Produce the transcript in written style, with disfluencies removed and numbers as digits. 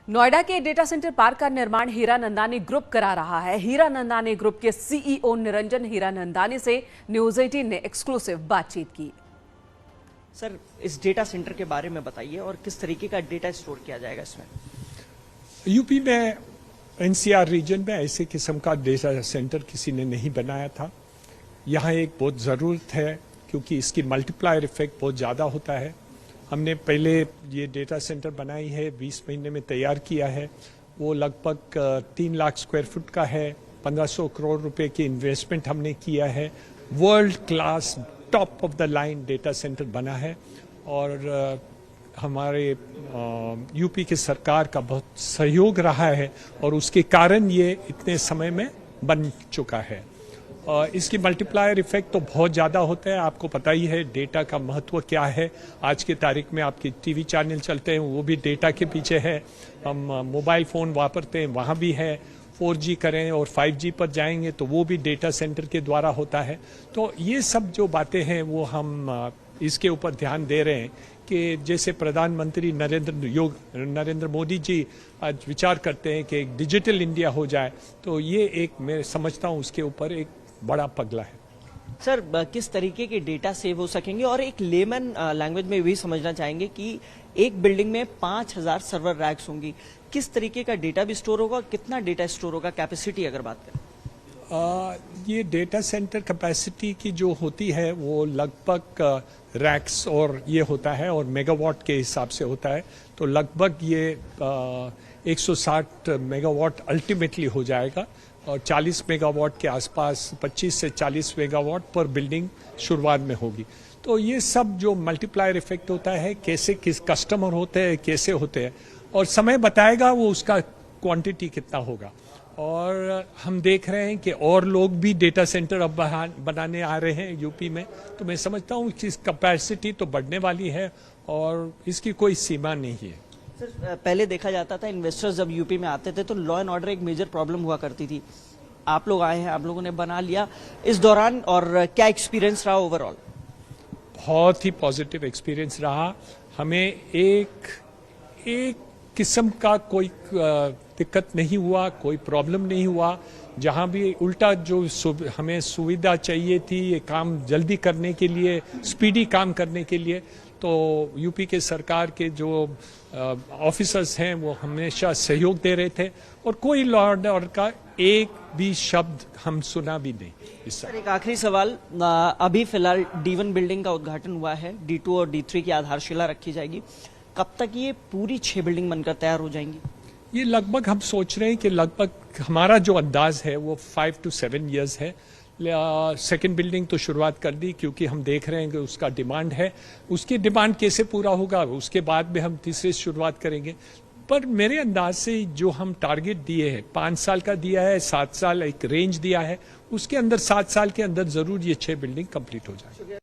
नोएडा के data centre park का निर्माण हीरानंदानी ग्रुप करा रहा है। हीरानंदानी ग्रुप के सीईओ निरंजन हीरानंदानी से न्यूज 18 ने एक्सक्लूसिव बातचीत की। सर, इस डेटा सेंटर के बारे में बताइए और किस तरीके का डेटा स्टोर किया जाएगा इसमें। यूपी में एनसीआर रीजन में ऐसे किस्म का डेटा सेंटर किसी ने नहीं बनाया था। यहाँ एक बहुत ज़रूरत है क्योंकि इसकी मल्टीप्लायर इफेक्ट बहुत ज़्यादा होता है। हमने पहले ये डेटा सेंटर बनाई है, 20 महीने में तैयार किया है। वो लगभग 3 लाख स्क्वायर फुट का है। 1500 करोड़ रुपए की इन्वेस्टमेंट हमने किया है। World class top of the line data centre बना है और हमारे यूपी की सरकार का बहुत सहयोग रहा है और उसके कारण ये इतने समय में बन चुका है। इसकी मल्टीप्लायर इफेक्ट तो बहुत ज़्यादा होता है। आपको पता ही है डेटा का महत्व क्या है। आज के तारीख में आपके टीवी चैनल चलते हैं वो भी डेटा के पीछे है। हम मोबाइल फ़ोन वापरते हैं वहाँ भी है। 4G करें और 5G पर जाएंगे तो वो भी डेटा सेंटर के द्वारा होता है। तो ये सब जो बातें हैं वो हम इसके ऊपर ध्यान दे रहे हैं कि जैसे प्रधानमंत्री नरेंद्र मोदी जी आज विचार करते हैं कि एक डिजिटल इंडिया हो जाए, तो ये एक मैं समझता हूँ उसके ऊपर एक बड़ा पगला है। सर, किस तरीके के डेटा सेव हो सकेंगे और एक लेमन लैंग्वेज में भी समझना चाहेंगे कि एक बिल्डिंग में 5000 सर्वर रैक्स होंगी, किस तरीके का डेटा भी स्टोर होगा, कितना डेटा स्टोर होगा, कैपेसिटी अगर बात करें। ये डेटा सेंटर कैपेसिटी की जो होती है वो लगभग रैक्स और ये होता है और मेगावाट के हिसाब से होता है। तो लगभग ये 160 मेगावाट अल्टीमेटली हो जाएगा और 40 मेगावाट के आसपास 25 से 40 मेगावाट पर बिल्डिंग शुरुआत में होगी। तो ये सब जो मल्टीप्लायर इफेक्ट होता है, कैसे किस कस्टमर होते हैं, कैसे होते हैं और समय बताएगा वो उसका क्वांटिटी कितना होगा। और हम देख रहे हैं कि और लोग भी डेटा सेंटर अब बनाने आ रहे हैं यूपी में। तो मैं समझता हूँ कि कैपेसिटी तो बढ़ने वाली है और इसकी कोई सीमा नहीं है। सर, पहले देखा जाता था इन्वेस्टर्स जब यूपी में आते थे तो लॉ एंड ऑर्डर एक मेजर प्रॉब्लम हुआ करती थी। आप लोग आए हैं, आप लोगों ने बना लिया इस दौरान, और क्या एक्सपीरियंस रहा ओवरऑल? बहुत ही पॉजिटिव एक्सपीरियंस रहा। हमें एक किस्म का कोई दिक्कत नहीं हुआ, कोई प्रॉब्लम नहीं हुआ। जहाँ भी उल्टा जो हमें सुविधा चाहिए थी ये काम जल्दी करने के लिए, स्पीडी काम करने के लिए, तो यूपी के सरकार के जो ऑफिसर्स हैं वो हमेशा सहयोग दे रहे थे और कोई लॉ एंड ऑर्डर का एक भी शब्द हम सुना भी नहीं। सर, एक आखिरी सवाल, अभी फिलहाल D1 बिल्डिंग का उद्घाटन हुआ है, D2 और D3 की आधारशिला रखी जाएगी। कब तक ये पूरी 6 बिल्डिंग बनकर तैयार हो जाएंगी? ये लगभग हम सोच रहे हैं कि लगभग हमारा जो अंदाज है वो 5 to 7 years है। सेकेंड बिल्डिंग तो शुरुआत कर दी क्योंकि हम देख रहे हैं कि उसका डिमांड है। उसकी डिमांड कैसे पूरा होगा उसके बाद में हम तीसरे शुरुआत करेंगे। पर मेरे अंदाज से जो हम टारगेट दिए हैं, 5 साल का दिया है, 7 साल एक रेंज दिया है, उसके अंदर 7 साल के अंदर जरूर ये 6 बिल्डिंग कंप्लीट हो जाए।